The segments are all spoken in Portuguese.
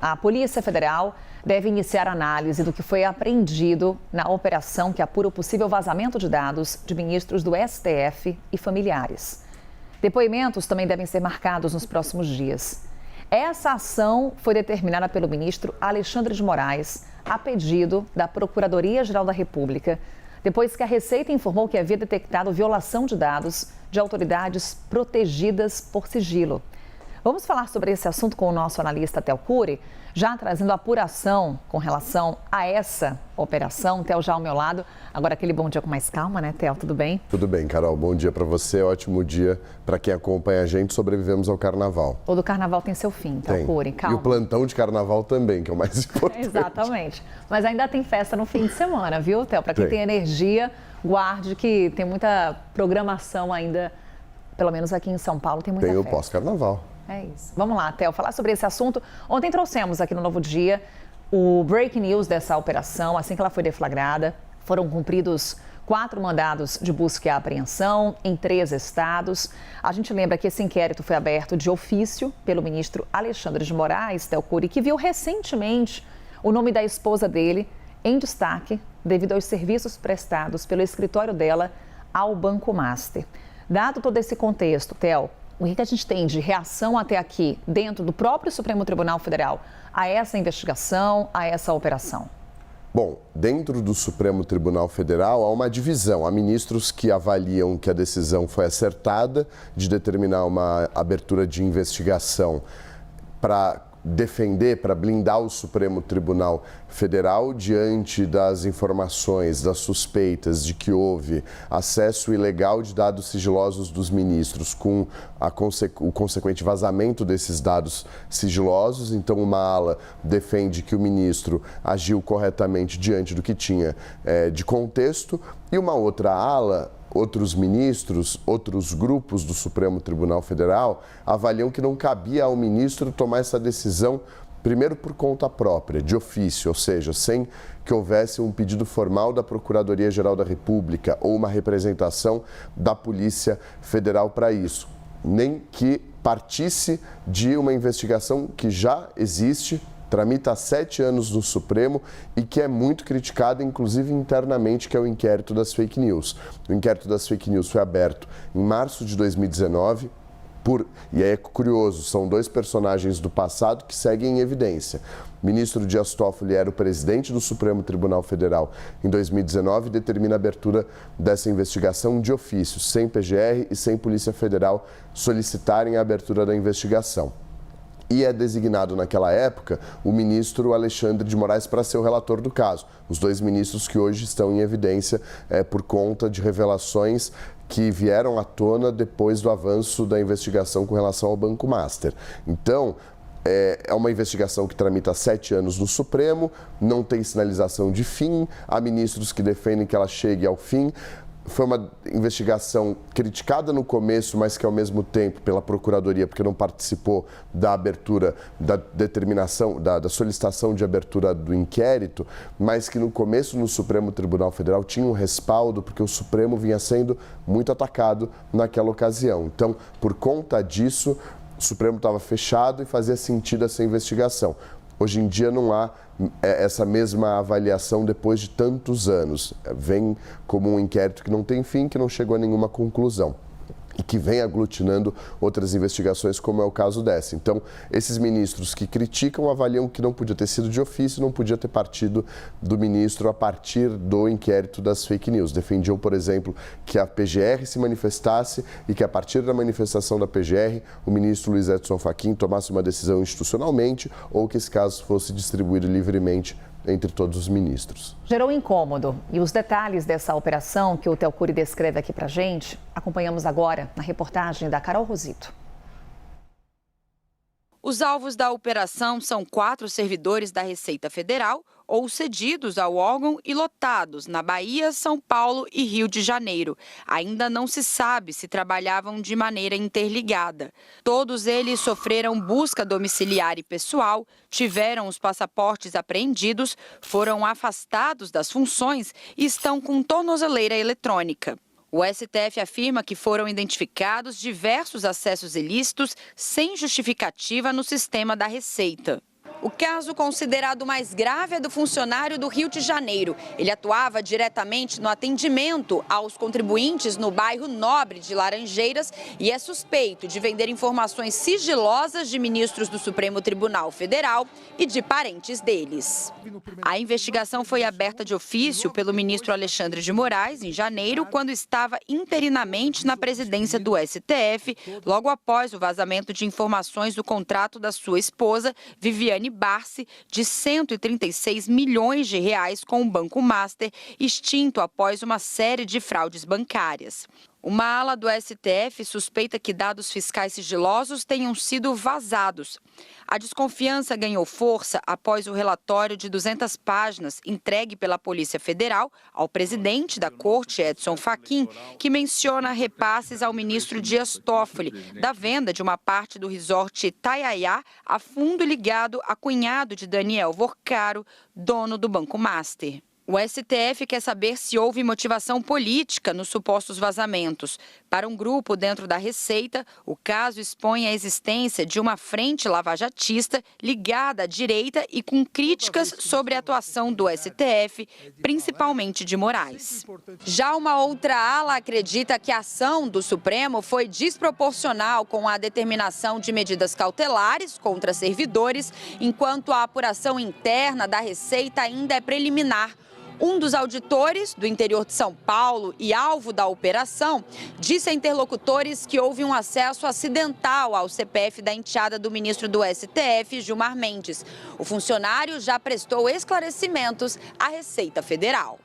A Polícia Federal deve iniciar análise do que foi apreendido na operação que apura o possível vazamento de dados de ministros do STF e familiares. Depoimentos também devem ser marcados nos próximos dias. Essa ação foi determinada pelo ministro Alexandre de Moraes, a pedido da Procuradoria-Geral da República, depois que a Receita informou que havia detectado violação de dados de autoridades protegidas por sigilo. Vamos falar sobre esse assunto com o nosso analista Theo Cury, já trazendo apuração com relação a essa operação. Theo já ao meu lado. Agora aquele bom dia com mais calma, né, Theo? Tudo bem? Tudo bem, Carol. Bom dia para você. Ótimo dia para quem acompanha a gente. Sobrevivemos ao carnaval. O do carnaval tem seu fim, Theo Cury. Calma. E o plantão de carnaval também, que é o mais importante. Exatamente. Mas ainda tem festa no fim de semana, viu, Theo? Para quem tem energia, guarde que tem muita programação ainda, pelo menos aqui em São Paulo, tem muita festa. Tem o pós-carnaval. É isso. Vamos lá, Theo, falar sobre esse assunto. Ontem trouxemos aqui no Novo Dia o breaking news dessa operação. Assim que ela foi deflagrada, foram cumpridos 4 mandados de busca e apreensão em 3 estados. A gente lembra que esse inquérito foi aberto de ofício pelo ministro Alexandre de Moraes, Theo Cury, que viu recentemente o nome da esposa dele em destaque devido aos serviços prestados pelo escritório dela ao Banco Master. Dado todo esse contexto, Theo, o que a gente tem de reação até aqui, dentro do próprio Supremo Tribunal Federal, a essa investigação, a essa operação? Bom, dentro do Supremo Tribunal Federal há uma divisão. Há ministros que avaliam que a decisão foi acertada de determinar uma abertura de investigação para defender, para blindar o Supremo Tribunal Federal diante das informações, das suspeitas de que houve acesso ilegal de dados sigilosos dos ministros com o consequente vazamento desses dados sigilosos. Então, uma ala defende que o ministro agiu corretamente diante do que tinha de contexto e uma outra ala, outros ministros, outros grupos do Supremo Tribunal Federal avaliam que não cabia ao ministro tomar essa decisão, primeiro por conta própria, de ofício, ou seja, sem que houvesse um pedido formal da Procuradoria-Geral da República ou uma representação da Polícia Federal para isso, nem que partisse de uma investigação que já existe, tramita há 7 anos no Supremo e que é muito criticada, inclusive internamente, que é o inquérito das fake news. O inquérito das fake news foi aberto em março de 2019 e aí é curioso, são 2 personagens do passado que seguem em evidência. O ministro Dias Toffoli era o presidente do Supremo Tribunal Federal em 2019 e determina a abertura dessa investigação de ofício, sem PGR e sem Polícia Federal solicitarem a abertura da investigação. E é designado naquela época o ministro Alexandre de Moraes para ser o relator do caso. Os 2 ministros que hoje estão em evidência por conta de revelações que vieram à tona depois do avanço da investigação com relação ao Banco Master. Então, é uma investigação que tramita há 7 anos no Supremo, não tem sinalização de fim, há ministros que defendem que ela chegue ao fim. Foi uma investigação criticada no começo, mas que ao mesmo tempo pela Procuradoria, porque não participou da abertura, da determinação, da solicitação de abertura do inquérito, mas que no começo no Supremo Tribunal Federal tinha um respaldo, porque o Supremo vinha sendo muito atacado naquela ocasião. Então, por conta disso, o Supremo estava fechado e fazia sentido essa investigação. Hoje em dia não há essa mesma avaliação depois de tantos anos. Vem como um inquérito que não tem fim, que não chegou a nenhuma conclusão e que vem aglutinando outras investigações, como é o caso dessa. Então, esses ministros que criticam avaliam que não podia ter sido de ofício, não podia ter partido do ministro a partir do inquérito das fake news. Defendiam, por exemplo, que a PGR se manifestasse e que a partir da manifestação da PGR, o ministro Luiz Edson Fachin tomasse uma decisão institucionalmente ou que esse caso fosse distribuído livremente entre todos os ministros. Gerou incômodo e os detalhes dessa operação que o Theo Cury descreve aqui pra gente, acompanhamos agora na reportagem da Carol Rosito. Os alvos da operação são 4 servidores da Receita Federal ou cedidos ao órgão e lotados na Bahia, São Paulo e Rio de Janeiro. Ainda não se sabe se trabalhavam de maneira interligada. Todos eles sofreram busca domiciliar e pessoal, tiveram os passaportes apreendidos, foram afastados das funções e estão com tornozeleira eletrônica. O STF afirma que foram identificados diversos acessos ilícitos sem justificativa no sistema da Receita. O caso considerado mais grave é do funcionário do Rio de Janeiro. Ele atuava diretamente no atendimento aos contribuintes no bairro Nobre de Laranjeiras e é suspeito de vender informações sigilosas de ministros do Supremo Tribunal Federal e de parentes deles. A investigação foi aberta de ofício pelo ministro Alexandre de Moraes em janeiro, quando estava interinamente na presidência do STF, logo após o vazamento de informações do contrato da sua esposa, Viviane Barsi, de 136 milhões de reais com o Banco Master, extinto após uma série de fraudes bancárias. Uma ala do STF suspeita que dados fiscais sigilosos tenham sido vazados. A desconfiança ganhou força após o relatório de 200 páginas entregue pela Polícia Federal ao presidente da Corte, Edson Fachin, que menciona repasses ao ministro Dias Toffoli da venda de uma parte do resort Itaiaia a fundo ligado a cunhado de Daniel Vorcaro, dono do Banco Master. O STF quer saber se houve motivação política nos supostos vazamentos. Para um grupo dentro da Receita, o caso expõe a existência de uma frente lavajatista ligada à direita e com críticas sobre a atuação do STF, principalmente de Moraes. Já uma outra ala acredita que a ação do Supremo foi desproporcional com a determinação de medidas cautelares contra servidores, enquanto a apuração interna da Receita ainda é preliminar. Um dos auditores do interior de São Paulo e alvo da operação disse a interlocutores que houve um acesso acidental ao CPF da enteada do ministro do STF, Gilmar Mendes. O funcionário já prestou esclarecimentos à Receita Federal.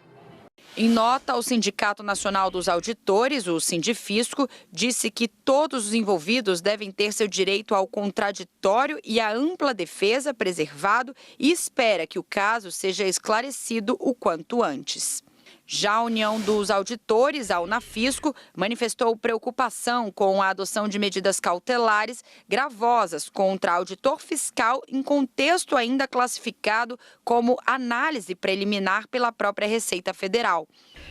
Em nota, o Sindicato Nacional dos Auditores, o Sindifisco, disse que todos os envolvidos devem ter seu direito ao contraditório e à ampla defesa preservado e espera que o caso seja esclarecido o quanto antes. Já a União dos Auditores, a Unafisco, manifestou preocupação com a adoção de medidas cautelares gravosas contra auditor fiscal em contexto ainda classificado como análise preliminar pela própria Receita Federal.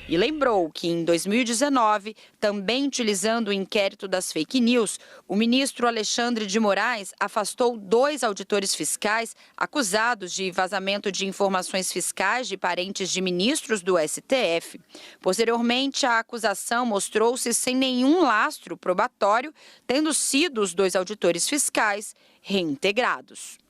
E lembrou que, em 2019, também utilizando o inquérito das fake news, o ministro Alexandre de Moraes afastou 2 auditores fiscais acusados de vazamento de informações fiscais de parentes de ministros do STF. Posteriormente, a acusação mostrou-se sem nenhum lastro probatório, tendo sido os 2 auditores fiscais reintegrados.